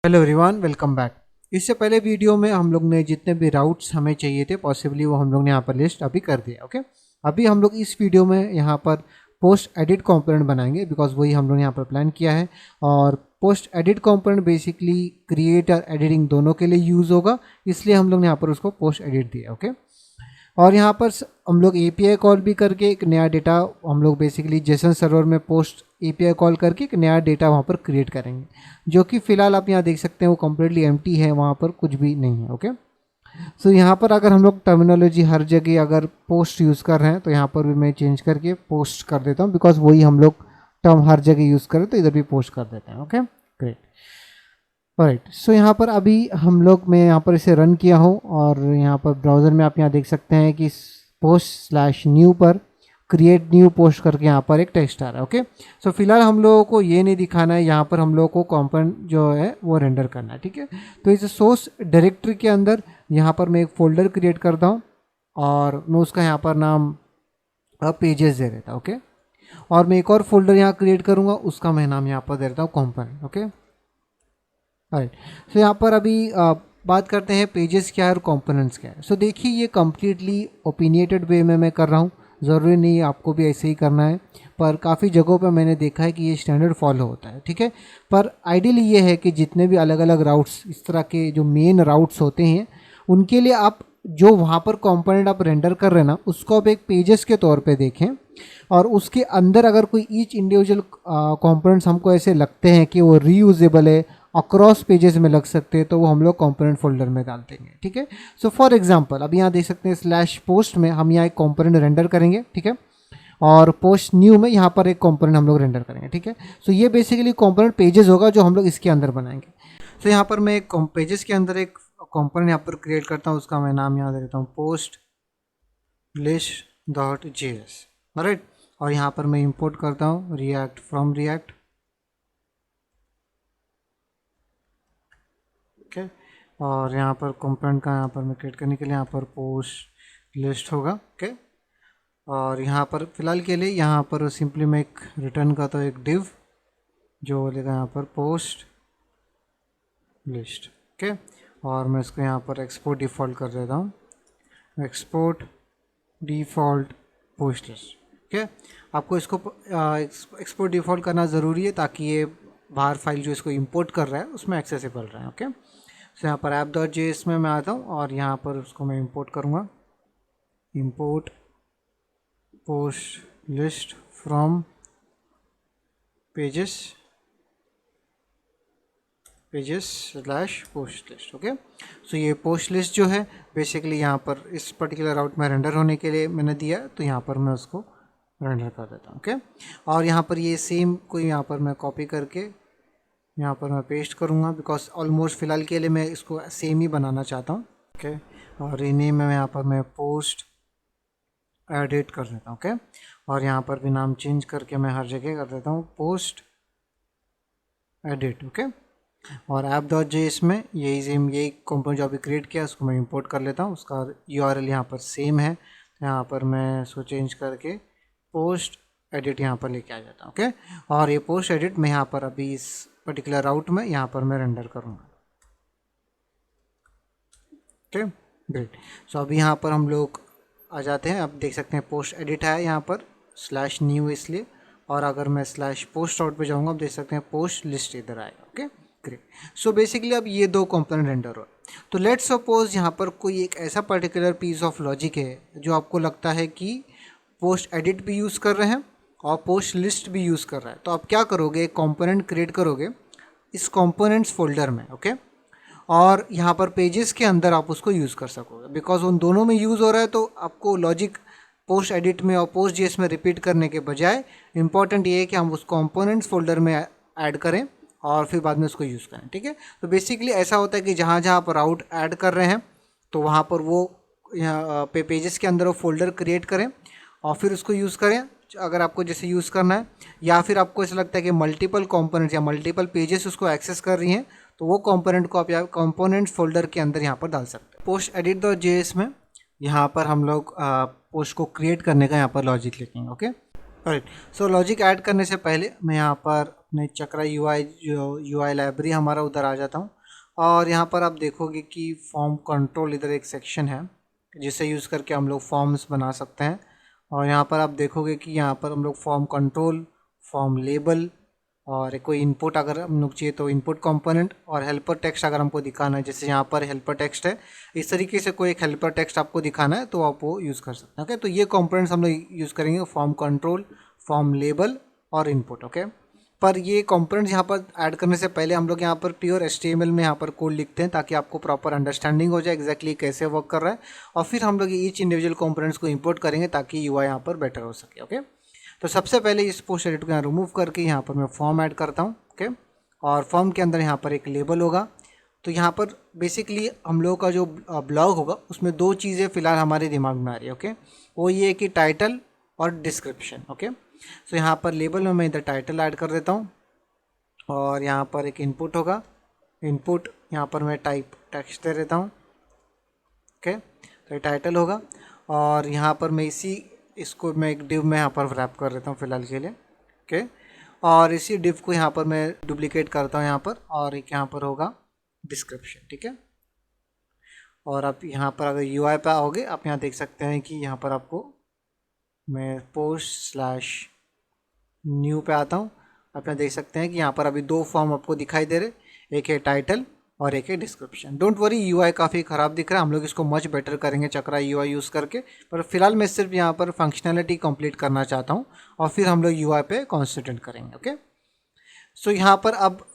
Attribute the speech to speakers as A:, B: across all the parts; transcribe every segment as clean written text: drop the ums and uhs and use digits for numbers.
A: Hello everyone, welcome back. इससे पहले video में हम लोग ने जितने भी राउट्स हमें चाहिए थे पॉसिबली वो हम लोग ने यहाँ पर लिस्ट अभी कर दिया। ओके, अभी हम लोग इस वीडियो में यहाँ पर पोस्ट एडिट कंपोनेंट बनाएंगे बिकॉज वही हम लोग ने यहाँ पर प्लान किया है। और post edit component basically create और एडिटिंग दोनों के लिए यूज़ होगा, इसलिए हम लोग ने यहाँ पर उसको पोस्ट एडिट दिया। ओके, और यहाँ पर हम लोग एपीआई कॉल भी करके एक नया डेटा हम लोग बेसिकली जेसन सर्वर में पोस्ट एपीआई कॉल करके एक नया डेटा वहाँ पर क्रिएट करेंगे, जो कि फ़िलहाल आप यहाँ देख सकते हैं वो कम्प्लीटली एम्प्टी है, वहाँ पर कुछ भी नहीं है। ओके, सो यहाँ पर अगर हम लोग टर्मिनोलॉजी हर जगह अगर पोस्ट यूज़ कर रहे हैं तो यहाँ पर भी मैं चेंज करके पोस्ट कर देता हूँ, बिकॉज वही हम लोग टर्म हर जगह यूज़ करें तो इधर भी पोस्ट कर देते हैं। Okay, great, right. सो यहाँ पर अभी हम लोग मैं यहाँ पर इसे रन किया हूँ और यहाँ पर ब्राउज़र में आप यहाँ देख सकते हैं कि post/new पर क्रिएट न्यू पोस्ट करके यहाँ पर एक टेक्स्ट आ रहा है। ओके, सो फिलहाल हम लोगों को ये नहीं दिखाना है, यहाँ पर हम लोगों को कंपोनेंट जो है वो रेंडर करना है। ठीक है, तो इस सोर्स डायरेक्टरी के अंदर यहाँ पर मैं एक फोल्डर क्रिएट करता हूँ और मैं उसका यहाँ पर नाम पेजेस दे देता हूँ। ओके, और मैं एक और फोल्डर यहाँ क्रिएट करूँगा, उसका मैं नाम यहाँ पर दे देता हूँ कंपोनेंट। Okay, right. सो यहाँ पर अभी बात करते हैं पेजेस क्या है और कंपोनेंट्स क्या है। सो देखिए, ये कम्प्लीटली ओपिनिएटेड वे में मैं कर रहा हूँ, ज़रूरी नहीं आपको भी ऐसे ही करना है, पर काफ़ी जगहों पर मैंने देखा है कि ये स्टैंडर्ड फॉलो होता है। ठीक है, पर आइडियली ये है कि जितने भी अलग अलग राउट्स इस तरह के जो मेन राउट्स होते हैं उनके लिए आप जो वहाँ पर कंपोनेंट आप रेंडर कर रहे हैं ना, उसको आप एक पेजेस के तौर पे देखें, और उसके अंदर अगर कोई ईच इंडिविजुअल कंपोनेंट्स हमको ऐसे लगते हैं कि वो रीयूजेबल है, अक्रॉस पेजेस में लग सकते हैं, तो वो हम लोग कंपोनेंट फोल्डर में डाल देंगे। ठीक है, सो फॉर एग्जांपल अब यहाँ देख सकते हैं /पोस्ट में हम यहाँ एक कंपोनेंट रेंडर करेंगे। ठीक है, और पोस्ट न्यू में यहाँ पर एक कंपोनेंट हम लोग रेंडर करेंगे। ठीक है, सो ये बेसिकली कंपोनेंट पेजेस होगा जो हम लोग इसके अंदर बनाएंगे। सो यहाँ पर मैं एक पेजेस के अंदर एक कंपोनेंट यहाँ पर क्रिएट करता हूँ, उसका मैं नाम यहाँ दे देता हूँ पोस्ट list.js, राइट। और यहाँ पर मैं इंपोर्ट करता हूँ रिएक्ट फ्रॉम रिएक्ट। ओके, और यहाँ पर कंपोनेंट का यहाँ पर मैं क्रिएट करने के लिए यहाँ पर पोस्ट लिस्ट होगा। ओके, और यहाँ पर फिलहाल के लिए यहाँ पर सिंपली मैं एक रिटर्न करता हूँ एक डिव जो बोलेगा यहाँ पर पोस्ट लिस्ट। ओके, और मैं इसको यहाँ पर एक्सपोर्ट डिफ़ॉल्ट कर देता हूँ, export default post list. Okay, आपको इसको एक्सपोर्ट डिफ़ॉल्ट करना ज़रूरी है ताकि ये बाहर फाइल जो इसको इंपोर्ट कर रहा है उसमें एक्सेसिबल रहे। ओके, सो यहाँ पर app.js में मैं आता हूँ और यहाँ पर उसको मैं इंपोर्ट करूँगा, import post list from pages /post list. Okay, so ये पोस्ट लिस्ट जो है बेसिकली यहाँ पर इस पर्टिकुलर राउट में रेंडर होने के लिए मैंने दिया, तो यहाँ पर मैं उसको रेंडर कर देता हूँ। ओके, और यहाँ पर ये सेम कोई यहाँ पर मैं कॉपी करके यहाँ पर मैं पेस्ट करूँगा, बिकॉज ऑलमोस्ट फ़िलहाल के लिए मैं इसको सेम ही बनाना चाहता हूँ। ओके, और रीनेम में यहाँ पर मैं पोस्ट एडिट कर देता हूँ। ओके, और यहाँ पर भी नाम चेंज करके मैं हर जगह कर देता हूँ पोस्ट एडिट। ओके, और app.js में यही कंपोनेंट जो अभी क्रिएट किया उसको मैं इंपोर्ट कर लेता हूँ, उसका URL यहाँ पर सेम है, तो यहाँ पर मैं उसको चेंज करके पोस्ट एडिट यहाँ पर लेके आ जाता हूँ। ओके, और ये पोस्ट एडिट मैं यहाँ पर अभी इस पर्टिकुलर राउट में यहाँ पर मैं रेंडर करूँगा। Okay, great. सो अभी यहाँ पर हम लोग आ जाते हैं, आप देख सकते हैं पोस्ट एडिट है यहाँ पर /new इसलिए, और अगर मैं /पोस्ट आउट पे जाऊँगा आप देख सकते हैं पोस्ट लिस्ट इधर आएगा। Okay, great. सो बेसिकली अब ये दो कंपोनेंट रेंडर हो, तो लेट्स सपोज यहाँ पर कोई एक ऐसा पर्टिकुलर पीस ऑफ लॉजिक है जो आपको लगता है कि पोस्ट एडिट भी यूज़ कर रहे हैं और पोस्ट लिस्ट भी यूज़ कर रहा है, तो आप क्या करोगे, एक कंपोनेंट क्रिएट करोगे इस कंपोनेंट्स फोल्डर में। ओके, और यहाँ पर पेजेस के अंदर आप उसको यूज़ कर सकोगे, बिकॉज उन दोनों में यूज़ हो रहा है, तो आपको लॉजिक पोस्ट एडिट में और पोस्ट जेएस में रिपीट करने के बजाय इम्पॉर्टेंट ये है कि हम उस कंपोनेंट्स फोल्डर में ऐड करें और फिर बाद में उसको यूज़ करें। ठीक है, तो बेसिकली ऐसा होता है कि जहाँ जहाँ आप राउट ऐड कर रहे हैं तो वहाँ पर वो यहाँ पेजेस के अंदर वो फोल्डर क्रिएट करें और फिर उसको यूज़ करें अगर आपको जैसे यूज़ करना है, या फिर आपको ऐसा लगता है कि मल्टीपल कंपोनेंट्स या मल्टीपल पेजेस उसको एक्सेस कर रही हैं, तो वो कंपोनेंट को आप यहाँ कंपोनेंट्स फोल्डर के अंदर यहाँ पर डाल सकते हैं। पोस्ट edit.js में यहाँ पर हम लोग पोस्ट को क्रिएट करने का यहाँ पर लॉजिक लिखेंगे। Okay, right. So logic add करने से पहले मैं यहाँ पर अपने चक्रा यूआई लाइब्रेरी हमारा उधर आ जाता हूँ और यहाँ पर आप देखोगे कि फॉर्म कंट्रोल इधर एक सेक्शन है जिसे यूज़ करके हम लोग फॉर्म्स बना सकते हैं। और यहाँ पर आप देखोगे कि यहाँ पर हम लोग फॉर्म कंट्रोल, फॉर्म लेबल और कोई इनपुट अगर हम लोग चाहिए तो इनपुट कंपोनेंट और हेल्पर टेक्स्ट अगर हमको दिखाना है, जैसे यहाँ पर हेल्पर टेक्स्ट है, इस तरीके से कोई एक हेल्पर टेक्स्ट आपको दिखाना है तो आप वो यूज़ कर सकते हैं। ओके, तो ये कंपोनेंट्स हम लोग यूज़ करेंगे, फॉर्म कंट्रोल, फॉर्म लेबल और इनपुट। ओके, पर ये कंपोनेंट्स यहाँ पर ऐड करने से पहले हम लोग यहाँ पर प्योर HTML में यहाँ पर कोड लिखते हैं ताकि आपको प्रॉपर अंडरस्टैंडिंग हो जाए एग्जैक्टली कैसे वर्क कर रहा है, और फिर हम लोग ईच इंडिविजुअल कंपोनेंट्स को इंपोर्ट करेंगे ताकि UI यहाँ पर बेटर हो सके। ओके, तो सबसे पहले इस पोस्ट एडिट को यहाँ रिमूव करके यहाँ पर मैं फॉर्म ऐड करता हूँ। ओके, और फॉर्म के अंदर यहाँ पर एक लेबल होगा। तो यहाँ पर बेसिकली हम लोगों का जो ब्लॉग होगा उसमें 2 चीज़ें फ़िलहाल हमारे दिमाग में आ रही है। ओके, वो ये है कि टाइटल और डिस्क्रिप्शन। ओके, तो यहाँ पर लेबल में मैं इधर टाइटल ऐड कर देता हूँ और यहाँ पर एक इनपुट होगा, इनपुट यहाँ पर मैं टाइप टेक्स्ट दे देता हूँ। ओके, तो ये टाइटल होगा और यहाँ पर मैं इसको मैं एक डिव में यहाँ पर रैप कर देता हूँ फ़िलहाल के लिए। ओके, और इसी डिव को यहाँ पर मैं डुप्लीकेट करता हूँ यहाँ पर, और एक यहाँ पर होगा डिस्क्रिप्शन। ठीक है, और आप यहाँ पर अगर UI पे आओगे आप यहाँ देख सकते हैं कि यहाँ पर आपको मैं post/new पे आता हूँ। आप यहाँ देख सकते हैं कि यहाँ पर अभी 2 फॉर्म आपको दिखाई दे रहे, एक है टाइटल और एक है डिस्क्रिप्शन। डोंट वरी, UI काफ़ी ख़राब दिख रहा है, हम लोग इसको मच बेटर करेंगे चक्रा UI यूज़ करके, पर फिलहाल मैं सिर्फ यहाँ पर फंक्शनैलिटी कंप्लीट करना चाहता हूँ और फिर हम लोग UI पे कॉन्सेंट्रेट करेंगे। ओके, सो यहाँ पर अब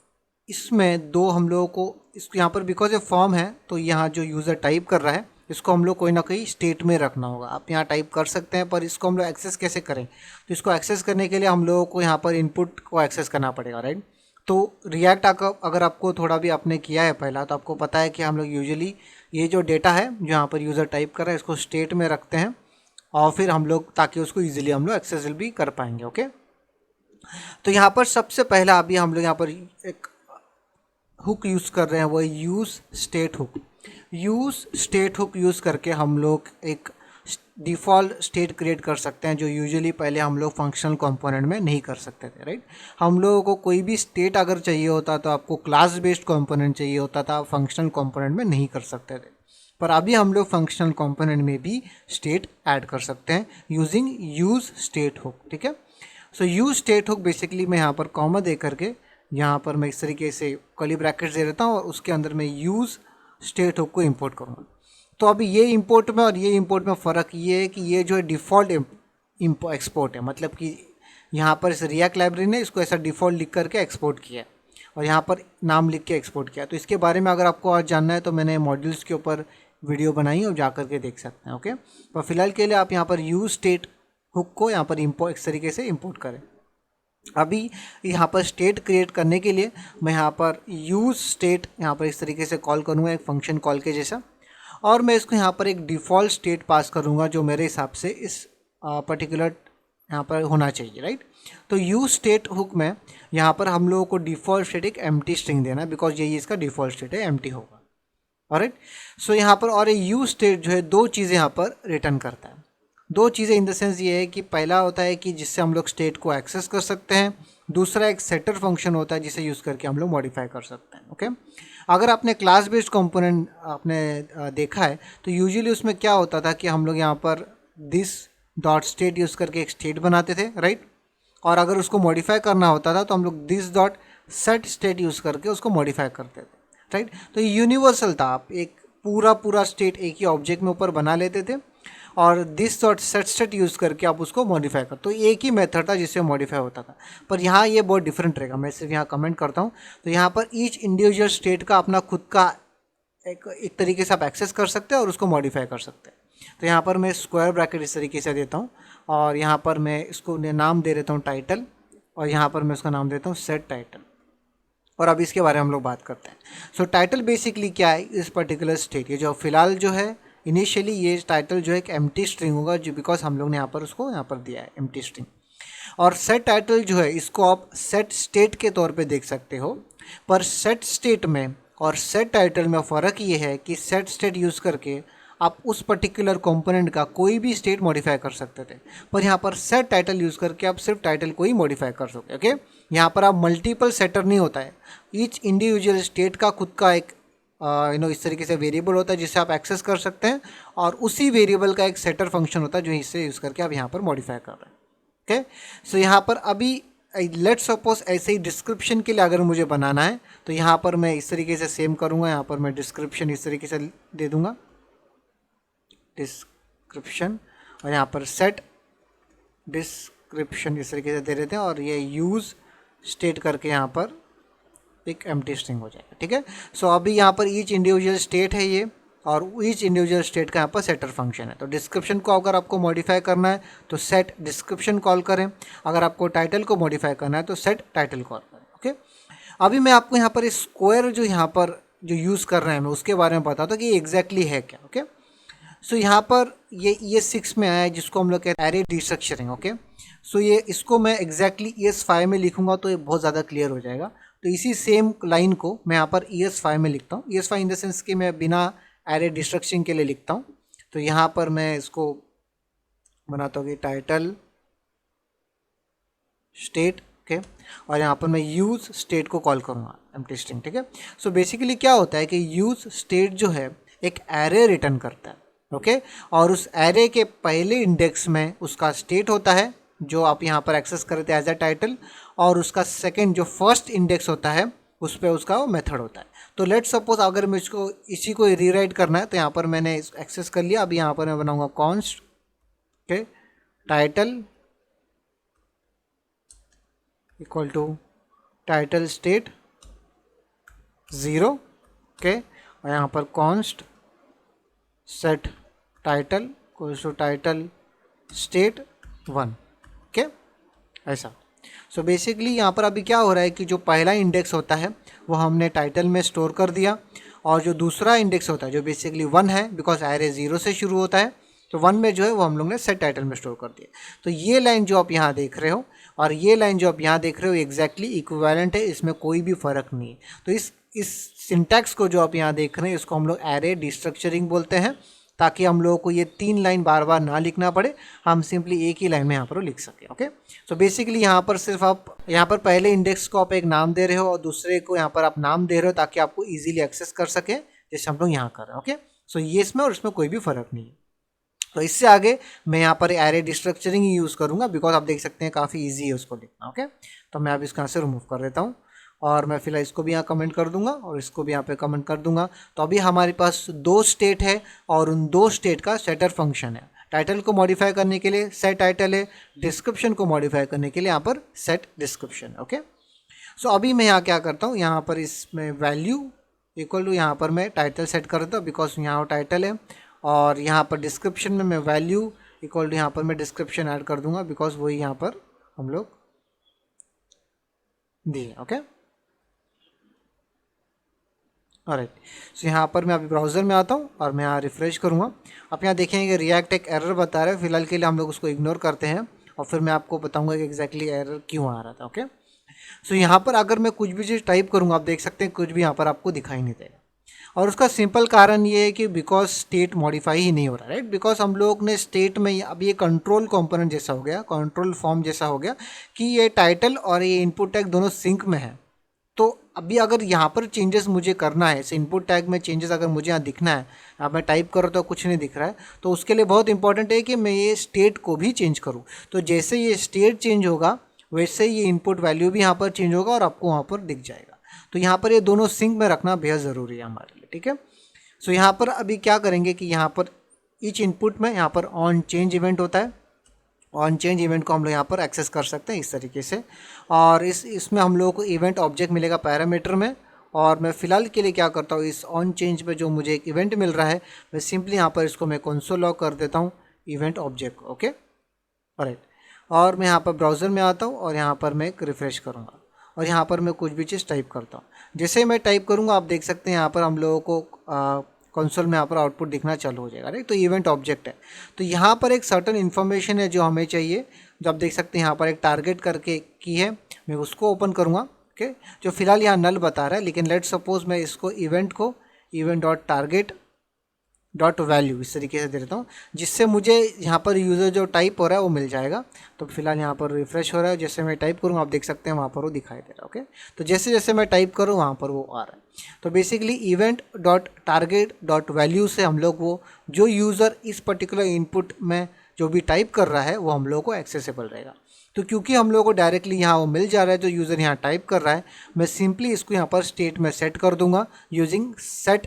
A: इसमें 2 हम लोगों को इसको यहाँ पर बिकॉज ये फॉर्म है तो यहाँ जो यूज़र टाइप कर रहा है इसको हम लोग कोई ना कोई स्टेट में रखना होगा। आप यहाँ टाइप कर सकते हैं, पर इसको हम लोग एक्सेस कैसे करें, तो इसको एक्सेस करने के लिए हम लोगों को यहाँ पर इनपुट को एक्सेस करना पड़ेगा, राइट। तो रिएक्ट अगर आपको थोड़ा भी आपने किया है पहला तो आपको पता है कि हम लोग यूजुअली ये जो डेटा है जो यहाँ पर यूज़र टाइप कर रहा है इसको स्टेट में रखते हैं और फिर हम लोग ताकि उसको ईजिली हम लोग एक्सेसिबल भी कर पाएंगे। ओके, तो यहाँ पर सबसे पहला अभी हम लोग यहाँ पर एक हुक यूज़ कर रहे हैं, वो use state hook. Use state hook use करके हम लोग एक डिफ़ॉल्ट स्टेट क्रिएट कर सकते हैं जो यूजुअली पहले हम लोग फंक्शनल कंपोनेंट में नहीं कर सकते थे, राइट। हम लोगों को कोई भी स्टेट अगर चाहिए होता तो आपको क्लास बेस्ड कंपोनेंट चाहिए होता था, फंक्शनल कंपोनेंट में नहीं कर सकते थे। पर अभी हम लोग फंक्शनल कंपोनेंट में भी स्टेट ऐड कर सकते हैं यूजिंग यूज़ स्टेट हुक। ठीक है, so use state hook basically मैं यहाँ पर कॉमा दे करके यहाँ पर मैं इस तरीके से कर्ली ब्रैकेट्स दे देता हूँ और उसके अंदर मैं यूज़ स्टेट हुक को इंपोर्ट करूँगा। तो अभी ये इंपोर्ट में और ये इंपोर्ट में फ़र्क ये है कि ये जो है डिफ़ॉल्ट एक्सपोर्ट है, मतलब कि यहाँ पर इस रिएक्ट लाइब्रेरी ने इसको ऐसा डिफ़ॉल्ट लिख करके एक्सपोर्ट किया है और यहाँ पर नाम लिख के एक्सपोर्ट किया। तो इसके बारे में अगर आपको आज जानना है तो मैंने मॉड्यूल्स के ऊपर वीडियो बनाई और जा करके देख सकते हैं। ओके, पर फिलहाल के लिए आप यहाँ पर यूज़ स्टेट हुक को यहाँ पर इस तरीके से इंपोर्ट करें। अभी यहाँ पर स्टेट क्रिएट करने के लिए मैं यहाँ पर यूज़ स्टेट यहाँ पर इस तरीके से कॉल करूँगा एक फंक्शन कॉल के जैसा, और मैं इसको यहाँ पर एक डिफ़ॉल्ट स्टेट पास करूँगा जो मेरे हिसाब से इस पर्टिकुलर यहाँ पर होना चाहिए, राइट। तो यूज़ स्टेट हुक में यहाँ पर हम लोगों को डिफ़ॉल्ट स्टेट एक एम्प्टी स्ट्रिंग देना है बिकॉज यही इसका डिफ़ॉल्ट स्टेट है, एम्प्टी होगा। ऑलराइट, सो यहाँ पर और ये यूज़ स्टेट जो है 2 चीज़ें यहाँ पर रिटर्न करता है। 2 चीज़ें इन द सेंस ये है कि पहला होता है कि जिससे हम लोग स्टेट को एक्सेस कर सकते हैं, दूसरा एक सेटर फंक्शन होता है जिसे यूज़ करके हम लोग मॉडिफाई कर सकते हैं। ओके, अगर आपने क्लास बेस्ड कंपोनेंट आपने देखा है तो यूजुअली उसमें क्या होता था कि हम लोग यहाँ पर दिस डॉट स्टेट यूज़ करके एक स्टेट बनाते थे, राइट। और अगर उसको मॉडिफाई करना होता था तो हम लोग this dot set state use करके उसको मॉडिफाई करते थे, राइट। तो ये यूनिवर्सल था, आप एक पूरा स्टेट एक ही ऑब्जेक्ट में ऊपर बना लेते थे और this dot set state use करके आप उसको मॉडिफाई कर, तो एक ही मेथड था जिससे मॉडिफाई होता था। पर यहाँ ये बहुत डिफरेंट रहेगा, मैं सिर्फ यहाँ कमेंट करता हूँ। तो यहाँ पर ईच इंडिविजुअल स्टेट का अपना खुद का एक तरीके से आप एक्सेस कर सकते हैं और उसको मॉडिफाई कर सकते हैं। तो यहाँ पर मैं स्क्वायर ब्रैकेट इस तरीके से देता हूँ और यहाँ पर मैं इसको नाम दे देता हूँ टाइटल, और यहाँ पर मैं उसका नाम देता हूँ सेट टाइटल। और अब इसके बारे में हम लोग बात करते हैं। सो टाइटल बेसिकली क्या है, इस पर्टिकुलर स्टेट ये जो फिलहाल जो है इनिशियली ये टाइटल जो है एक एम्प्टी स्ट्रिंग होगा जो बिकॉज हम लोग ने यहाँ पर उसको यहाँ पर दिया है एम्प्टी स्ट्रिंग। और सेट टाइटल जो है इसको आप सेट स्टेट के तौर पे देख सकते हो, पर सेट स्टेट में और सेट टाइटल में फ़र्क ये है कि सेट स्टेट यूज़ करके आप उस पर्टिकुलर कंपोनेंट का कोई भी स्टेट मॉडिफाई कर सकते थे, पर यहाँ पर सेट टाइटल यूज़ करके आप सिर्फ टाइटल को ही मॉडिफाई कर सकते। ओके, यहाँ पर आप मल्टीपल सेटर नहीं होता है, ईच इंडिविजुअल स्टेट का खुद का एक इस तरीके से वेरिएबल होता है जिसे आप एक्सेस कर सकते हैं, और उसी वेरिएबल का एक सेटर फंक्शन होता है जो इससे यूज़ करके आप यहाँ पर मॉडिफाई कर रहे हैं। ओके, सो यहाँ पर अभी लेट्स सपोज ऐसे ही डिस्क्रिप्शन के लिए अगर मुझे बनाना है तो यहाँ पर मैं इस तरीके से सेम करूँगा, यहाँ पर मैं डिस्क्रिप्शन इस तरीके से दे दूँगा, डिस्क्रिप्शन, और यहाँ पर सेट डिस्क्रिप्शन इस तरीके से दे देते हैं, और ये यूज़ स्टेट करके यहाँ पर एक एम्प्टी स्ट्रिंग हो जाएगा। ठीक है, सो अभी यहाँ पर ईच इंडिविजुअल स्टेट है ये, और ईच इंडिविजुअल स्टेट का यहाँ पर सेटर फंक्शन है। तो डिस्क्रिप्शन को अगर आपको मॉडिफाई करना है तो सेट डिस्क्रिप्शन कॉल करें, अगर आपको टाइटल को मॉडिफाई करना है तो सेट टाइटल कॉल करें। ओके, अभी मैं आपको यहाँ पर स्क्वायर जो यहाँ पर जो यूज़ कर रहे हैं मैं उसके बारे में बताता हूँ कि ये एग्जैक्टली है क्या। ओके, सो यहाँ पर ये 6 में आया है जिसको हम लोग कहते हैं एरे डिस्ट्रक्चरिंग। ओके, सो ये इसको मैं एग्जैक्टली ES5 में लिखूंगा तो ये बहुत ज़्यादा क्लियर हो जाएगा। तो इसी सेम लाइन को मैं यहाँ पर ES5 में लिखता हूँ, ES5 इन द सेंस कि मैं बिना एरे डिस्ट्रक्शन के लिए लिखता हूँ। तो यहाँ पर मैं इसको बनाता हूँ कि टाइटल स्टेट, ओके, और यहाँ पर मैं यूज़ स्टेट को कॉल करूँगा एम्प्टी स्ट्रिंग। ठीक है, सो बेसिकली क्या होता है कि यूज़ स्टेट जो है एक एरे रिटर्न करता है। ओके, और उस एरे के पहले इंडेक्स में उसका स्टेट होता है जो आप यहाँ पर एक्सेस करते हैं एज अ टाइटल, और उसका सेकंड जो फर्स्ट इंडेक्स होता है उस पर उसका वो मेथड होता है। तो लेट सपोज अगर मैं इसको इसी को रीराइट करना है तो यहाँ पर मैंने एक्सेस कर लिया। अभी यहाँ पर मैं बनाऊंगा const, okay, title equal to title state 0, okay, और यहाँ पर const set title equal to title state 1। Okay, ऐसा। सो बेसिकली यहाँ पर अभी क्या हो रहा है कि जो पहला इंडेक्स होता है वो हमने टाइटल में स्टोर कर दिया, और जो दूसरा इंडेक्स होता है जो बेसिकली 1 है, बिकॉज एरे 0 से शुरू होता है, तो 1 में जो है वो हम लोग ने सेट टाइटल में स्टोर कर दिया। तो ये लाइन जो आप यहाँ देख रहे हो और ये लाइन जो आप यहाँ देख रहे हो एग्जैक्टली इक्विवेलेंट है, इसमें कोई भी फ़र्क नहीं है। तो इस सिंटैक्स को जो आप यहाँ देख रहे हैं इसको हम लोग एरे डिस्ट्रक्चरिंग बोलते हैं, ताकि हम लोगों को ये 3 लाइन बार बार ना लिखना पड़े, हम सिंपली एक ही लाइन में यहाँ पर लिख सकें। ओके, सो बेसिकली यहाँ पर सिर्फ आप यहाँ पर पहले इंडेक्स को आप एक नाम दे रहे हो और दूसरे को यहाँ पर आप नाम दे रहे हो ताकि आपको इजीली एक्सेस कर सके, जैसे हम लोग यहाँ कर रहे हैं। ओके, सो ये इसमें और इसमें कोई भी फ़र्क नहीं है। तो इससे आगे मैं यहाँ पर एरे डिस्ट्रक्चरिंग ही यूज़ करूँगा, बिकॉज आप देख सकते हैं काफ़ी ईजी है उसको लिखना। ओके, तो मैं अब इसको यहाँ से रिमूव कर देता हूँ, और मैं फिलहाल इसको भी यहाँ कमेंट कर दूंगा और इसको भी यहाँ पे कमेंट कर दूंगा। तो अभी हमारे पास 2 स्टेट है और उन 2 स्टेट का सेटर फंक्शन है। टाइटल को मॉडिफाई करने के लिए सेट टाइटल है, डिस्क्रिप्शन को मॉडिफाई करने के लिए यहाँ पर सेट डिस्क्रिप्शन। ओके, सो अभी मैं यहाँ क्या करता हूँ, यहाँ पर इसमें वैल्यू इक्वल टू यहाँ पर मैं टाइटल सेट कर देता हूँ, बिकॉज यहाँ टाइटल है, और यहाँ पर डिस्क्रिप्शन में मैं वैल्यू इक्वल टू यहाँ पर मैं डिस्क्रिप्शन ऐड कर दूंगा, बिकॉज वही यहाँ पर हम लोग दिए। ओके, ऑलराइट, सो यहाँ पर मैं अभी ब्राउज़र में आता हूँ और मैं यहाँ रिफ्रेश करूँगा। आप यहाँ देखेंगे कि रिएक्ट एक एरर बता रहा है, फिलहाल के लिए हम लोग उसको इग्नोर करते हैं और फिर मैं आपको बताऊँगा कि एग्जैक्टली एरर क्यों आ रहा था। ओके, सो यहाँ पर अगर मैं कुछ भी चीज़ टाइप करूँगा आप देख सकते हैं कुछ भी यहाँ पर आपको दिखाई नहीं देगा, और उसका सिंपल कारण ये है कि बिकॉज स्टेट मॉडिफाई ही नहीं हो रहा, राइट। बिकॉज हम लोग ने स्टेट में अब ये कंट्रोल कंपोनेंट जैसा हो गया, कंट्रोल फॉर्म जैसा हो गया कि ये टाइटल और ये इनपुट टैग दोनों सिंक में है। तो अभी अगर यहाँ पर चेंजेस मुझे करना है, इस इनपुट टैग में चेंजेस अगर मुझे यहाँ दिखना है, अब मैं टाइप करूँ तो कुछ नहीं दिख रहा है, तो उसके लिए बहुत इंपॉर्टेंट है कि मैं ये स्टेट को भी चेंज करूँ। तो जैसे ये स्टेट चेंज होगा वैसे ये इनपुट वैल्यू भी यहाँ पर चेंज होगा और आपको वहाँ पर दिख जाएगा। तो यहाँ पर ये दोनों सिंक में रखना बेहद ज़रूरी है हमारे लिए, ठीक है। सो यहाँ पर अभी क्या करेंगे कि यहाँ पर ईच इनपुट में यहाँ पर ऑन चेंज इवेंट होता है, ऑन चेंज इवेंट को हम लोग यहाँ पर एक्सेस कर सकते हैं इस तरीके से, और इसमें हम लोगों को इवेंट ऑब्जेक्ट मिलेगा पैरामीटर में। और मैं फ़िलहाल के लिए क्या करता हूँ, इस ऑन चेंज पे जो मुझे एक इवेंट मिल रहा है मैं सिंपली यहाँ पर इसको मैं कंसोल लॉग कर देता हूँ इवेंट ऑब्जेक्ट को। ओके, राइट, और मैं यहाँ पर ब्राउज़र में आता हूँ और यहाँ पर मैं एक रिफ़्रेश करूँगा और यहाँ पर मैं कुछ भी चीज़ टाइप करता हूँ। जैसे मैं टाइप करूँगा आप देख सकते हैं यहाँ पर हम लोगों को कंसोल में यहाँ पर आउटपुट दिखना चालू हो जाएगा, राइट। तो इवेंट ऑब्जेक्ट है, तो यहाँ पर एक सर्टन इन्फॉर्मेशन है जो हमें चाहिए, जो आप देख सकते हैं यहाँ पर एक टारगेट करके की है, मैं उसको ओपन करूँगा। ओके, जो फिलहाल यहाँ नल बता रहा है, लेकिन लेट सपोज मैं इसको इवेंट को event dot target dot value इस तरीके से दे देता हूँ, जिससे मुझे यहाँ पर यूज़र जो टाइप हो रहा है वो मिल जाएगा। तो फिलहाल यहाँ पर रिफ्रेश हो रहा है, जैसे मैं टाइप करूँगा आप देख सकते हैं वहाँ पर वो दिखाई दे रहा है। ओके, तो जैसे जैसे मैं टाइप करूँ वहाँ पर वो आ रहा है। तो basically event dot target dot value से हम लोग वो जो यूज़र इस पर्टिकुलर इनपुट में जो भी टाइप कर रहा है वो हम लोग को एक्सेसिबल रहेगा। तो क्योंकि हम लोग को डायरेक्टली यहाँ वो मिल जा रहा है जो यूज़र यहाँ टाइप कर रहा है, मैं सिंपली इसको यहाँ पर स्टेट में सेट कर दूंगा यूजिंग सेट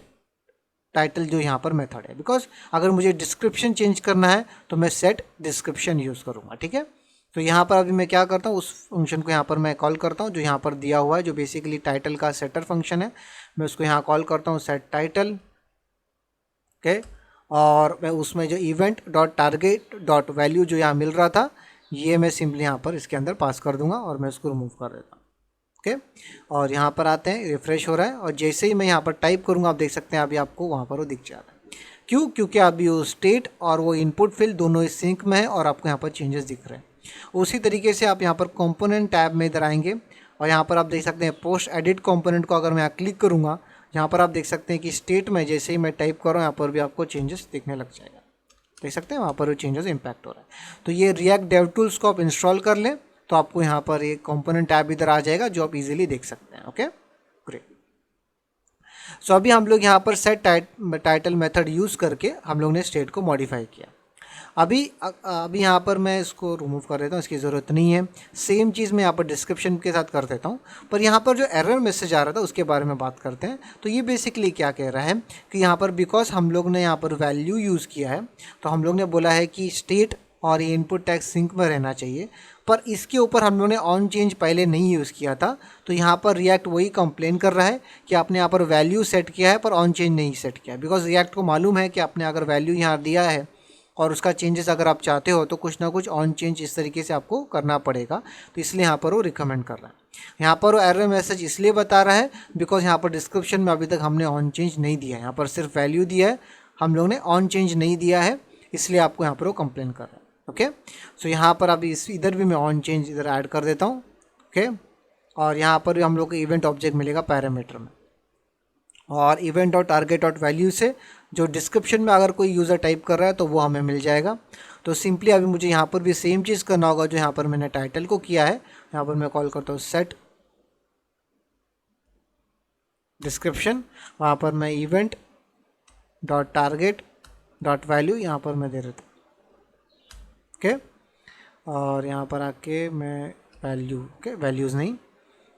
A: टाइटल जो यहाँ पर मेथड है। बिकॉज अगर मुझे डिस्क्रिप्शन चेंज करना है तो मैं सेट डिस्क्रिप्शन यूज़ करूँगा। ठीक है, तो यहाँ पर अभी मैं क्या करता हूँ, उस फंक्शन को यहाँ पर मैं कॉल करता हूँ जो यहाँ पर दिया हुआ है, जो बेसिकली टाइटल का सेटर फंक्शन है। मैं उसको यहाँ कॉल करता हूँ सेट टाइटल। ओके, और मैं उसमें जो event dot target dot value जो यहाँ मिल रहा था ये मैं सिंपली यहाँ पर इसके अंदर पास कर दूंगा और मैं इसको रिमूव कर देता हूँ। ओके, और यहाँ पर आते हैं, रिफ्रेश हो रहा है और जैसे ही मैं यहाँ पर टाइप करूँगा आप देख सकते हैं अभी आपको वहाँ पर वो दिख जा रहा है। क्यों? क्योंकि अभी वो स्टेट और वो इनपुट फील्ड दोनों इस सिंक में है और आपको यहाँ पर चेंजेस दिख रहे हैं। उसी तरीके से आप यहाँ पर कंपोनेंट टैब में इधर आएंगे और यहाँ पर आप देख सकते हैं पोस्ट एडिट कंपोनेंट को अगर मैं क्लिक करूँगा, यहाँ पर आप देख सकते हैं कि स्टेट में जैसे ही मैं टाइप कर रहा हूँ यहाँ पर भी आपको चेंजेस दिखने लग जाएगा। देख सकते हैं वहाँ पर चेंजेस इंपैक्ट हो रहा है। तो ये रिएक्ट डेव टूल्स को आप इंस्टॉल कर लें तो आपको यहाँ पर एक कंपोनेंट टैब इधर आ जाएगा जो आप इजीली देख सकते हैं। Okay, great. सो अभी हम लोग यहाँ पर सेट टाइटल मेथड यूज़ करके हम लोग ने स्टेट को मॉडिफाई किया। अभी यहाँ पर मैं इसको रिमूव कर देता हूँ, इसकी ज़रूरत नहीं है। सेम चीज़ मैं यहाँ पर डिस्क्रिप्शन के साथ कर देता हूँ, पर यहाँ पर जो एरर मैसेज आ रहा था उसके बारे में बात करते हैं। तो ये बेसिकली क्या कह रहा है कि यहाँ पर बिकॉज हम लोग ने यहाँ पर वैल्यू यूज़ किया है तो हम लोग ने बोला है कि स्टेट और ये इनपुट टैग सिंक में रहना चाहिए, पर इसके ऊपर हम लोग ने ऑन चेंज पहले नहीं यूज़ किया था। तो यहाँ पर रिएक्ट वही कंप्लेन कर रहा है कि आपने यहाँ पर वैल्यू सेट किया है पर ऑन चेंज नहीं सेट किया। बिकॉज रिएक्ट को मालूम है कि आपने अगर वैल्यू यहाँ दिया है और उसका चेंजेस अगर आप चाहते हो तो कुछ ना कुछ ऑन चेंज इस तरीके से आपको करना पड़ेगा। तो इसलिए यहाँ पर वो रिकमेंड कर रहा है। यहाँ पर वो एरर मैसेज इसलिए बता रहा है बिकॉज यहाँ पर डिस्क्रिप्शन में अभी तक हमने ऑन चेंज नहीं दिया है, यहाँ पर सिर्फ वैल्यू दिया है, हम लोग ने ऑन चेंज नहीं दिया है, इसलिए आपको यहाँ पर वो कंप्लेन कर रहा है। ओके, सो यहाँ पर अभी इधर भी मैं ऑन चेंज इधर ऐड कर देता हूँ। ओके, और यहाँ पर भी हम लोग को इवेंट ऑब्जेक्ट मिलेगा पैरामीटर में, और इवेंट और टारगेट और वैल्यू से जो डिस्क्रिप्शन में अगर कोई यूज़र टाइप कर रहा है तो वो हमें मिल जाएगा। तो सिंपली अभी मुझे यहाँ पर भी सेम चीज़ करना होगा जो यहाँ पर मैंने टाइटल को किया है। यहाँ पर मैं कॉल करता हूँ सेट डिस्क्रिप्शन, वहाँ पर मैं event dot target dot value यहाँ पर मैं दे देता हूँ। ओके, और यहाँ पर आके मैं वैल्यू, ओके वैल्यूज़ नहीं,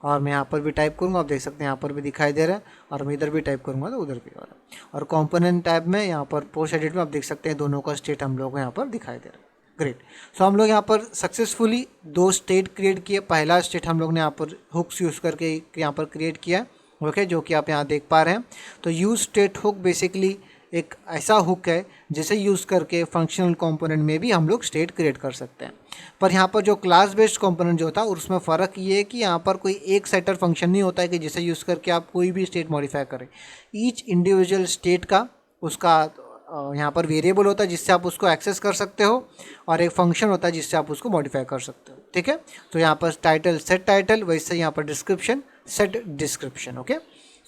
A: और मैं यहाँ पर भी टाइप करूँगा आप देख सकते हैं यहाँ पर भी दिखाई दे रहा है, और मैं इधर भी टाइप करूँगा तो उधर भी हो रहा है। और कंपोनेंट टैब में यहाँ पर पोस्ट एडिट में आप देख सकते हैं दोनों का स्टेट हम लोग को यहाँ पर दिखाई दे रहा है। ग्रेट, सो हम लोग यहाँ पर सक्सेसफुली 2 स्टेट क्रिएट किए। पहला स्टेट हम लोग ने यहाँ पर हुक्स यूज़ करके यहाँ पर क्रिएट किया। ओके, जो कि आप यहाँ देख पा रहे हैं। तो यूज स्टेट हुक बेसिकली एक ऐसा हुक है जिसे यूज़ करके फंक्शनल कंपोनेंट में भी हम लोग स्टेट क्रिएट कर सकते हैं। पर यहाँ पर जो क्लास बेस्ड कंपोनेंट जो होता है उसमें फ़र्क ये है कि यहाँ पर कोई एक सेटर फंक्शन नहीं होता है कि जिसे यूज़ करके आप कोई भी स्टेट मॉडिफाई करें। ईच इंडिविजुअल स्टेट का उसका यहाँ पर वेरिएबल होता है जिससे आप उसको एक्सेस कर सकते हो, और एक फंक्शन होता है जिससे आप उसको मॉडिफाई कर सकते हो। ठीक है, तो यहाँ पर टाइटल सेट टाइटल, वैसे यहाँ पर description set description. Okay,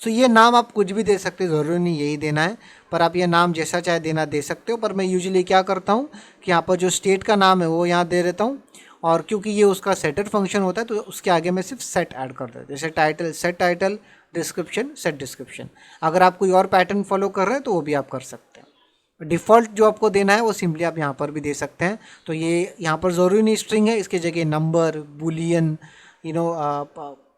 A: so ये नाम आप कुछ भी दे सकते हो, ज़रूरी नहीं यही देना है, पर आप ये नाम जैसा चाहे देना दे सकते हो। पर मैं यूजुअली क्या करता हूँ कि यहाँ पर जो स्टेट का नाम है वो यहाँ दे देता हूँ, और क्योंकि ये उसका सेटर फंक्शन होता है तो उसके आगे मैं सिर्फ सेट ऐड कर देता हूँ, जैसे title set title, description set description. अगर आप कोई और पैटर्न फॉलो कर रहे हैं तो वो भी आप कर सकते हैं। डिफ़ॉल्ट जो आपको देना है वो सिंपली आप यहाँ पर भी दे सकते हैं। तो ये यहाँ पर ज़रूरी नहीं स्ट्रिंग है, इसके जगह नंबर, बुलियन,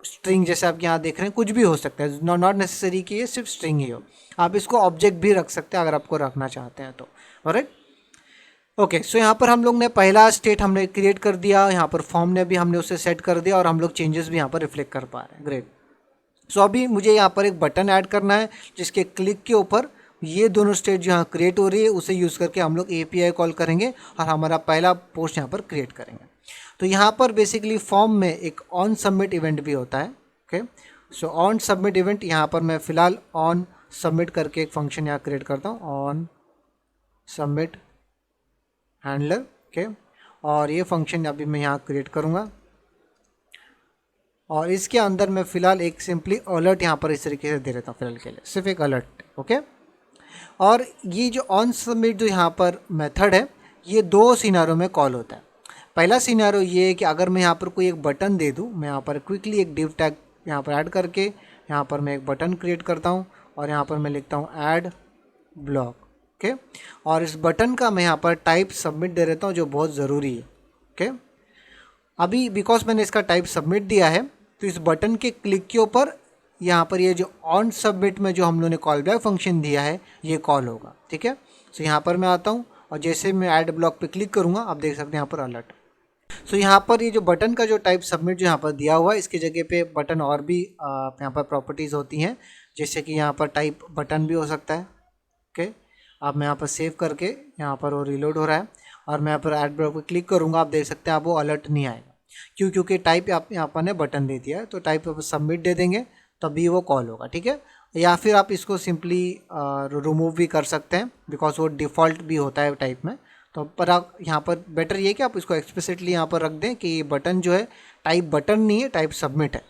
A: स्ट्रिंग जैसे आप यहाँ देख रहे हैं कुछ भी हो सकता है, नॉट नेसेसरी कि ये सिर्फ स्ट्रिंग ही हो। आप इसको ऑब्जेक्ट भी रख सकते हैं अगर आपको रखना चाहते हैं तो। ऑलराइट, ओके, सो यहाँ पर हम लोग ने पहला स्टेट हमने क्रिएट कर दिया, यहाँ पर फॉर्म ने भी हमने उसे सेट कर दिया, और हम लोग चेंजेस भी यहाँ पर रिफ्लेक्ट कर पा रहे हैं। ग्रेट, सो अभी मुझे यहाँ पर एक बटन ऐड करना है जिसके क्लिक के ऊपर ये दोनों स्टेट जो यहाँ क्रिएट हो रही है उसे यूज़ करके हम लोग API कॉल करेंगे और हमारा पहला पोस्ट यहाँ पर क्रिएट करेंगे। तो यहाँ पर बेसिकली फॉर्म में एक ऑन सबमिट इवेंट भी होता है। Okay, so on submit event यहाँ पर मैं फ़िलहाल ऑन सबमिट करके एक फंक्शन यहाँ क्रिएट करता हूँ, ऑन सबमिट हैंडलर। ओके, और ये फंक्शन अभी मैं यहाँ क्रिएट करूँगा, और इसके अंदर मैं फ़िलहाल एक सिंपली अलर्ट यहाँ पर इस तरीके से दे देता हूँ फिलहाल के लिए, सिर्फ एक अलर्ट। ओके, और ये जो ऑन सबमिट जो यहाँ पर मेथड है ये दो सिनारियो में कॉल होता है। पहला सिनारियो ये है कि अगर मैं यहाँ पर कोई एक बटन दे दूँ, मैं यहाँ पर क्विकली एक डिव टैग यहाँ पर ऐड करके यहाँ पर मैं एक बटन क्रिएट करता हूँ और यहाँ पर मैं लिखता हूँ ऐड ब्लॉक। ओके, और इस बटन का मैं यहाँ पर टाइप सबमिट दे देता हूँ जो बहुत ज़रूरी है। ओके, अभी बिकॉज मैंने इसका टाइप सबमिट दिया है तो इस बटन के क्लिक के ऊपर यहाँ पर ये जो ऑन सबमिट में जो हम लोगों ने कॉल बैक फंक्शन दिया है ये कॉल होगा। ठीक है, सो यहाँ पर मैं आता हूँ और जैसे मैं ऐड ब्लॉक पे क्लिक करूँगा आप देख सकते हैं यहाँ पर अलर्ट। सो यहाँ पर ये जो बटन का जो टाइप सबमिट जो यहाँ पर दिया हुआ है इसकी जगह पे बटन और भी यहाँ पर प्रॉपर्टीज़ होती हैं, जैसे कि यहाँ पर टाइप बटन भी हो सकता है। ओके, अब मैं यहाँ पर सेव करके यहाँ पर वो रिलोड हो रहा है और मैं यहाँ पर ऐड ब्लॉक पे क्लिक करूँगा, आप देख सकते हैं आप वो अलर्ट नहीं आएगा। क्योंकि टाइप आप यहाँ पर ने बटन दे दिया है तो टाइप पर सबमिट दे देंगे तभी वो कॉल होगा। ठीक है, या फिर आप इसको सिंपली रिमूव भी कर सकते हैं बिकॉज वो डिफ़ॉल्ट भी होता है टाइप में। तो पर आप यहाँ पर बेटर ये कि आप इसको एक्सप्लिसिटली यहाँ पर रख दें कि ये बटन जो है टाइप बटन नहीं है, टाइप सबमिट है।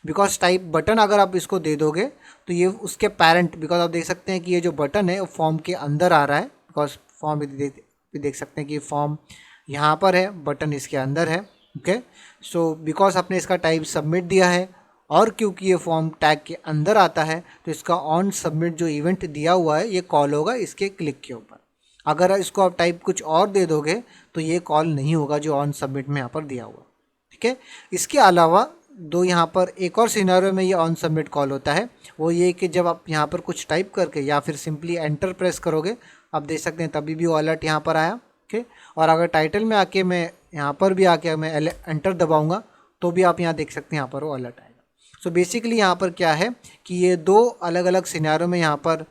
A: बिकॉज टाइप बटन अगर आप इसको दे दोगे तो ये उसके पेरेंट, बिकॉज आप देख सकते हैं कि ये जो बटन है वो फॉर्म के अंदर आ रहा है, बिकॉज फॉर्म भी देख सकते हैं कि फॉर्म यहाँ पर है, बटन इसके अंदर है। ओके, सो बिकॉज आपने इसका टाइप सबमिट दिया है और क्योंकि ये फॉर्म टैग के अंदर आता है तो इसका ऑन सबमिट जो इवेंट दिया हुआ है ये कॉल होगा इसके क्लिक के ऊपर। अगर इसको आप टाइप कुछ और दे दोगे तो ये कॉल नहीं होगा जो ऑन सबमिट में यहाँ पर दिया हुआ। ठीक है, इसके अलावा दो यहाँ पर एक और सिनेरियो में ये ऑन सबमिट कॉल होता है, वो ये कि जब आप यहाँ पर कुछ टाइप करके या फिर सिंपली एंटर प्रेस करोगे आप देख सकते हैं तभी भी वो अलर्ट यहाँ पर आया। ओके, और अगर टाइटल में आके मैं यहाँ पर भी आके मैं एंटर दबाऊँगा तो भी आप यहाँ देख सकते हैं यहाँ पर वो अलर्ट आएगा। सो बेसिकली यहाँ पर क्या है कि ये दो अलग अलग सिनेरियो में यहाँ पर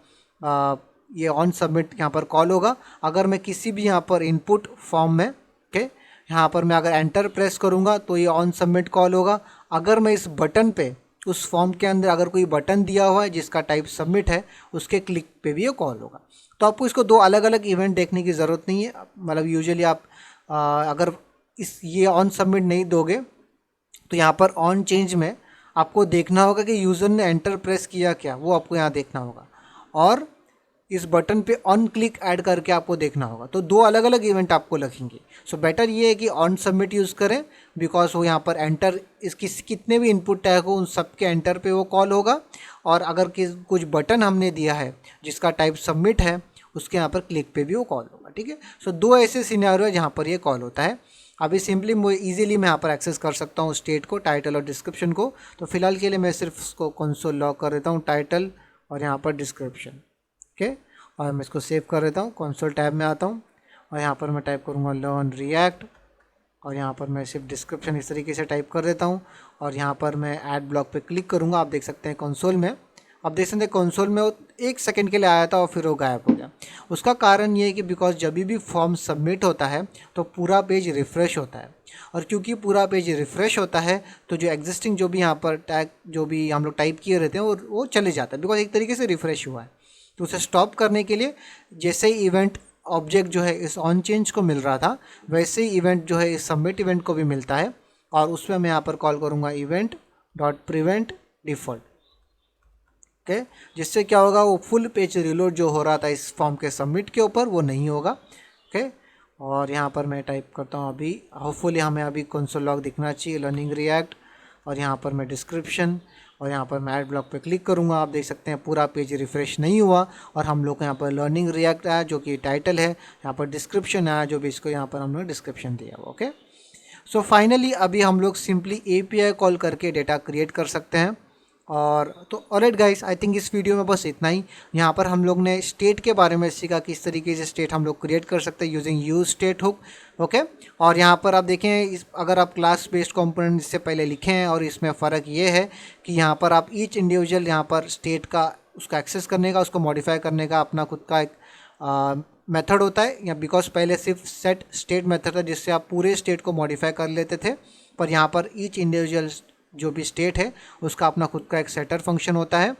A: ये ऑन सबमिट यहाँ पर कॉल होगा। अगर मैं किसी भी यहाँ पर इनपुट फॉर्म में यहाँ पर मैं अगर एंटर प्रेस करूँगा तो ये ऑन सबमिट कॉल होगा। अगर मैं इस बटन पे उस फॉर्म के अंदर अगर कोई बटन दिया हुआ है जिसका टाइप सबमिट है उसके क्लिक पे भी ये कॉल होगा। तो आपको इसको दो अलग अलग इवेंट देखने की ज़रूरत नहीं है। मतलब यूजुअली आप अगर ये ऑन सबमिट नहीं दोगे तो यहाँ पर ऑन चेंज में आपको देखना होगा कि यूज़र ने एंटर प्रेस किया क्या, वो आपको यहाँ देखना होगा, और इस बटन पे ऑन क्लिक ऐड करके आपको देखना होगा। तो दो अलग अलग इवेंट आपको लगेंगे। सो बेटर ये है कि ऑन सबमिट यूज़ करें बिकॉज वो यहाँ पर एंटर इसकी कितने भी इनपुट टैग हो उन सब के एंटर पे वो कॉल होगा, और अगर कुछ बटन हमने दिया है जिसका टाइप सबमिट है उसके यहाँ पर क्लिक पे भी वो कॉल होगा। ठीक है, सो दो ऐसे सिनेरियो है जहाँ पर ये कॉल होता है। अभी सिंपली ईजिली मैं यहाँ पर एक्सेस कर सकता हूँ स्टेट को, टाइटल और डिस्क्रिप्शन को। तो फिलहाल के लिए मैं सिर्फ उसको कंसोल लॉक कर देता हूँ, टाइटल और यहाँ पर डिस्क्रिप्शन। ओके, और मैं इसको सेव कर देता हूँ, कंसोल टैब में आता हूँ और यहाँ पर मैं टाइप करूँगा लर्न रिएक्ट, और यहाँ पर मैं सिर्फ डिस्क्रिप्शन इस तरीके से टाइप कर देता हूँ और यहाँ पर मैं ऐड ब्लॉक पे क्लिक करूँगा। आप देख सकते हैं कंसोल में, आप देख सकते हैं कंसोल में वो 1 सेकंड के लिए आया था और फिर वो गायब हो गया। उसका कारण ये है कि बिकॉज जब भी फॉर्म सबमिट होता है तो पूरा पेज रिफ़्रेश होता है, और क्योंकि पूरा पेज रिफ़्रेश होता है तो जो एग्जिस्टिंग जो भी यहाँ पर टैग जो भी हम लोग टाइप किए रहते हैं वो चले जाता है, बिकॉज एक तरीके से रिफ़्रेश हुआ है। तो उसे स्टॉप करने के लिए जैसे ही इवेंट ऑब्जेक्ट जो है इस ऑन चेंज को मिल रहा था वैसे ही इवेंट जो है इस सबमिट इवेंट को भी मिलता है, और उसमें मैं यहाँ पर कॉल करूँगा event dot prevent default. Okay, जिससे क्या होगा वो फुल पेज रिलोड जो हो रहा था इस फॉर्म के सबमिट के ऊपर वो नहीं होगा। ओके, और यहाँ पर मैं टाइप करता हूँ अभी, होपफुली हमें अभी कंसोल लॉग दिखना चाहिए, लर्निंग रिएक्ट, और यहाँ पर मैं डिस्क्रिप्शन और यहाँ पर मैं ऐड ब्लॉक पे क्लिक करूँगा। आप देख सकते हैं पूरा पेज रिफ़्रेश नहीं हुआ और हम लोग को यहाँ पर लर्निंग रिएक्ट आया जो कि टाइटल है, यहाँ पर डिस्क्रिप्शन आया जो भी इसको यहाँ पर हम लोग डिस्क्रिप्शन दिया हुआ। ओके, सो फाइनली अभी हम लोग सिंपली API कॉल करके डेटा क्रिएट कर सकते हैं। और तो ऑलराइट गाइस, आई थिंक इस वीडियो में बस इतना ही। यहाँ पर हम लोग ने स्टेट के बारे में सीखा, किस तरीके से स्टेट हम लोग क्रिएट कर सकते हैं using use state hook. Okay, और यहाँ पर आप देखें अगर आप क्लास बेस्ड कंपोनेंट इससे पहले लिखे हैं और इसमें फ़र्क ये है कि यहाँ पर आप ईच इंडिविजुअल यहाँ पर स्टेट का उसका एक्सेस करने का, उसको मॉडिफाई करने का अपना खुद का एक मेथड होता है, या बिकॉज पहले सिर्फ सेट स्टेट मेथड था जिससे आप पूरे स्टेट को मॉडिफाई कर लेते थे, पर यहाँ पर ईच इंडिविजुअल जो भी स्टेट है उसका अपना खुद का एक सेटर फंक्शन होता है।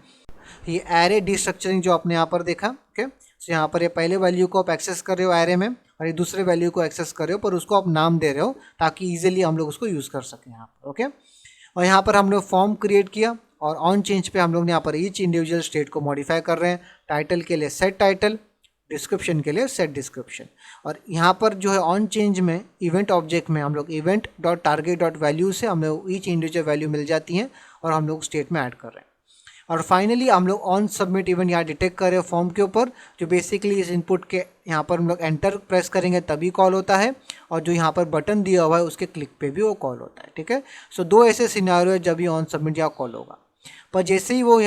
A: ये एरे डिस्ट्रक्चरिंग जो आपने यहाँ पर देखा। ओके, सो यहाँ पर ये पहले वैल्यू को आप एक्सेस कर रहे हो एरे में और ये दूसरे वैल्यू को एक्सेस कर रहे हो, पर उसको आप नाम दे रहे हो ताकि ईजिली हम लोग उसको यूज़ कर सकें यहाँ पर। ओके, और यहाँ पर हम लोग फॉर्म क्रिएट किया और ऑन चेंज पे हम लोग यहाँ पर ईच इंडिविजुअल स्टेट को मॉडिफाई कर रहे हैं। टाइटल के लिए सेट टाइटल, डिस्क्रिप्शन के लिए सेट डिस्क्रिप्शन। और यहाँ पर जो है ऑन चेंज में इवेंट ऑब्जेक्ट में हम लोग event dot target dot value से हम लोग ईच इंडिविजुअल वैल्यू मिल जाती हैं और हम लोग स्टेट में ऐड कर रहे हैं। और फाइनली हम लोग ऑन सबमिट इवेंट यहाँ डिटेक्ट कर रहे हैं फॉर्म के ऊपर, जो बेसिकली इस इनपुट के यहाँ पर हम लोग एंटर प्रेस करेंगे तभी कॉल होता है, और जो यहाँ पर बटन दिया हुआ है उसके क्लिक पे भी वो कॉल होता है। ठीक है, सो दो ऐसे सिनेरियो है जब ये ऑन सबमिट यहाँ कॉल होगा। पर जैसे ही वो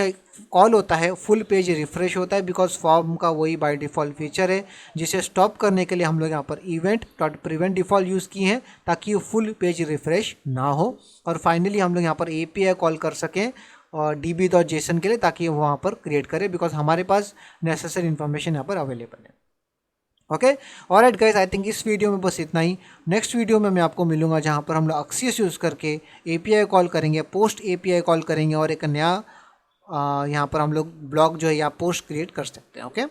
A: कॉल होता है फुल पेज रिफ्रेश होता है, बिकॉज फॉर्म का वही बाय डिफ़ॉल्ट फीचर है, जिसे स्टॉप करने के लिए हम लोग यहाँ पर event dot prevent default use किए हैं ताकि वो फुल पेज रिफ्रेश ना हो। और फाइनली हम लोग यहाँ पर API कॉल कर सकें और db.json के लिए, ताकि वो वहाँ पर क्रिएट करें, बिकॉज हमारे पास नेसेसरी इन्फॉर्मेशन यहाँ पर अवेलेबल है। Okay, alright guys, I think इस वीडियो में बस इतना ही। नेक्स्ट वीडियो में मैं आपको मिलूंगा जहाँ पर हम लोग Axios यूज़ करके API कॉल करेंगे, पोस्ट API कॉल करेंगे, और एक नया यहाँ पर हम लोग ब्लॉग जो है या पोस्ट क्रिएट कर सकते हैं। ओके,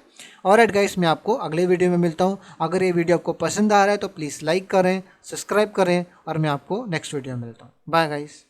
A: ऑलराइट गाइस, मैं आपको अगले वीडियो में मिलता हूँ। अगर ये वीडियो आपको पसंद आ रहा है तो प्लीज़ लाइक करें, सब्सक्राइब करें, और मैं आपको नेक्स्ट वीडियो में मिलता हूँ। Bye guys.